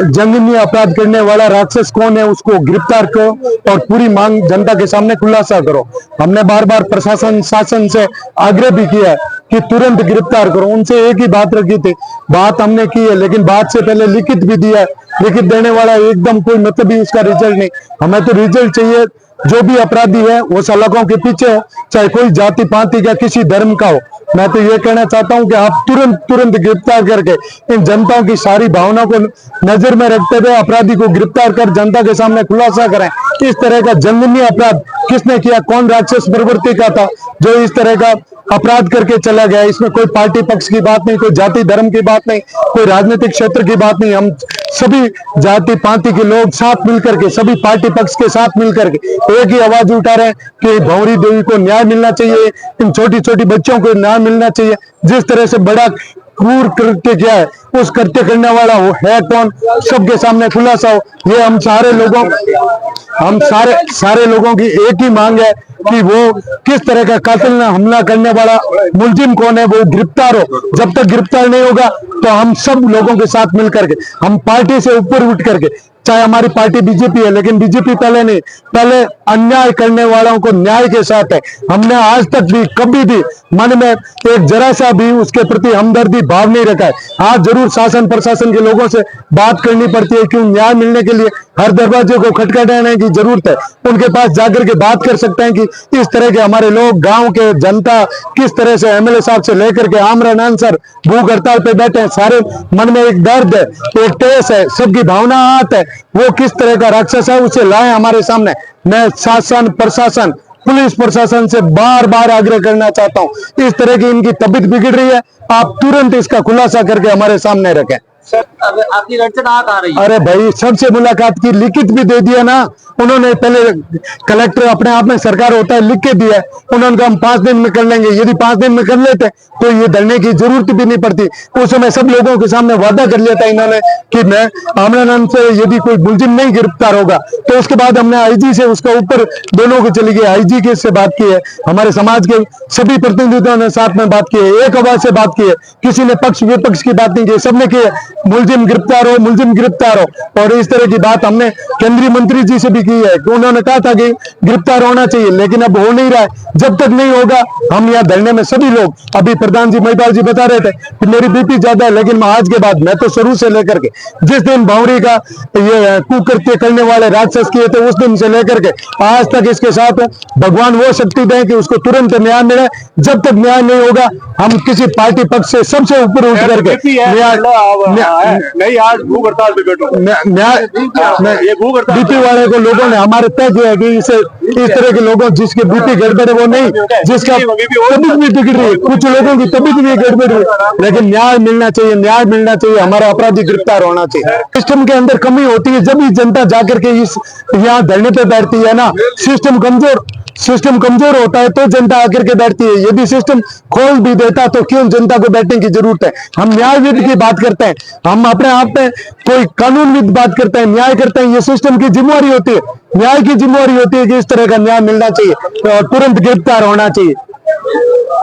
जंगली अपराध करने वाला राक्षस कौन है उसको गिरफ्तार करो और पूरी मांग जनता के सामने खुलासा करो। हमने बार बार प्रशासन शासन से आग्रह भी किया है कि तुरंत गिरफ्तार करो। उनसे एक ही बात रखी थी, बात हमने की है, लेकिन बात से पहले लिखित भी दिया है। लिखित देने वाला एकदम कोई मतलब ही उसका रिजल्ट नहीं। हमें तो रिजल्ट चाहिए। जो भी अपराधी है वो सलाखों के पीछे हो, चाहे कोई जाति पाति का किसी धर्म का हो। मैं तो ये कहना चाहता हूं कि आप तुरंत गिरफ्तार करके इन जनताओं की सारी भावना को नजर में रखते हुए अपराधी को गिरफ्तार कर जनता के सामने खुलासा करें। इस तरह का जघन्य अपराध किसने किया, कौन राक्षस प्रवृत्ति का था जो इस तरह का अपराध करके चला गया। इसमें कोई पार्टी पक्ष की बात नहीं, कोई जाति धर्म की बात नहीं, कोई राजनीतिक क्षेत्र की बात नहीं। हम सभी जाति पाति के लोग साथ मिलकर के, सभी पार्टी पक्ष के साथ मिलकर के एक ही आवाज उठा रहे हैं कि भंवरी देवी को न्याय मिलना चाहिए, इन छोटी छोटी बच्चों को न्याय मिलना चाहिए। जिस तरह से बड़ा क्रूर कृत्य किया है, उस कृत्य करने वाला वो है कौन, सबके सामने खुलासा हो। ये हम सारे लोगों की एक ही मांग है कि वो किस तरह का कातिल हमला करने वाला मुलजिम कौन है वो गिरफ्तार हो। जब तक गिरफ्तार नहीं होगा तो हम सब लोगों के साथ मिलकर के, हम पार्टी से ऊपर उठ करके, चाहे हमारी पार्टी बीजेपी है लेकिन बीजेपी पहले नहीं, पहले अन्याय करने वालों को न्याय के साथ है। हमने आज तक भी कभी भी मन में एक जरा सा भी उसके प्रति हमदर्दी भाव नहीं रखा है। आज जरूर शासन प्रशासन के लोगों से बात करनी पड़ती है, क्यों न्याय मिलने के लिए हर दरवाजे को खटखटाने की जरूरत है। उनके पास जाकर के बात कर सकते हैं कि इस तरह के हमारे लोग, गांव के जनता किस तरह से एमएलए साहब से लेकर के आमरण आंसर भूख हड़ताल पे बैठे हैं। सारे मन में एक दर्द है, एक टेस है, सबकी भावना आहत है। वो किस तरह का राक्षस है उसे लाए हमारे सामने। मैं शासन प्रशासन पुलिस प्रशासन से बार बार आग्रह करना चाहता हूं, इस तरह की इनकी तबीयत बिगड़ रही है, आप तुरंत इसका खुलासा करके हमारे सामने रखें। सर अब आपकी लड़कियां कहाँ आ रही है? अरे भाई, सबसे मुलाकात की, लिखित भी दे दिया ना उन्होंने। पहले कलेक्टर अपने आप में सरकार होता है, लिख के दिया। उन्होंने कहा हम 5 दिन में कर लेंगे। यदि 5 दिन में कर लेते तो ये धरने की जरूरत भी नहीं पड़ती। उस समय सब लोगों के सामने वादा कर लिया था इन्होंने कि मैं आमरण से यदि कोई मुलजिम नहीं गिरफ्तार होगा तो उसके बाद हमने आईजी से उसका ऊपर दोनों को चली गई, आईजी के से बात की है, हमारे समाज के सभी प्रतिनिधियों ने साथ में बात की है, एक आवाज से बात की है। किसी ने पक्ष विपक्ष की बात नहीं की, सबने की है मुलजिम गिरफ्तार हो, मुलजिम गिरफ्तार हो। और इस तरह की बात हमने केंद्रीय मंत्री जी से भी की है, उन्होंने कहा था कि गिरफ्तार होना चाहिए, लेकिन अब हो नहीं रहा है। जब तक नहीं होगा हम यहाँ धरने में सभी लोग, अभी प्रधान जी महिपाल जी बता रहे थे कि मेरी बीपी ज्यादा है, लेकिन आज के बाद मैं तो शुरू से लेकर के जिस दिन भंवरी का ये कुकृत्य करने वाले राक्षस किए थे उस दिन से लेकर के आज तक इसके साथ भगवान वो शक्ति दें कि उसको तुरंत न्याय मिले। जब तक न्याय नहीं होगा हम किसी पार्टी पक्ष से सबसे ऊपर उठ करके बीपी वाले को लोगों ने हमारे तय किया है कि इसे इस तरह के लोगों जिसकी बीपी गड़बड़ है वो नहीं, जिसका तबीयत भी बिगड़ रही है, कुछ लोगों की तबीयत भी गड़बड़ है, लेकिन न्याय मिलना चाहिए, न्याय मिलना चाहिए। हमारा अपराधी गिरफ्तार होना चाहिए। सिस्टम के अंदर कमी होती है, जब ही जनता जाकर के इस यहाँ धरने पे बैठती है ना, सिस्टम कमजोर होता है तो जनता आकर के बैठती है। यदि सिस्टम खोल भी देता तो क्यों जनता को बैठने की जरूरत है। हम न्यायविद की बात करते हैं, हम अपने आप में कोई कानूनविद बात करते हैं, न्याय करते हैं। ये सिस्टम की जिम्मेवारी होती है, न्याय की जिम्मेवारी होती है कि इस तरह का न्याय मिलना चाहिए और तुरंत गिरफ्तार होना चाहिए।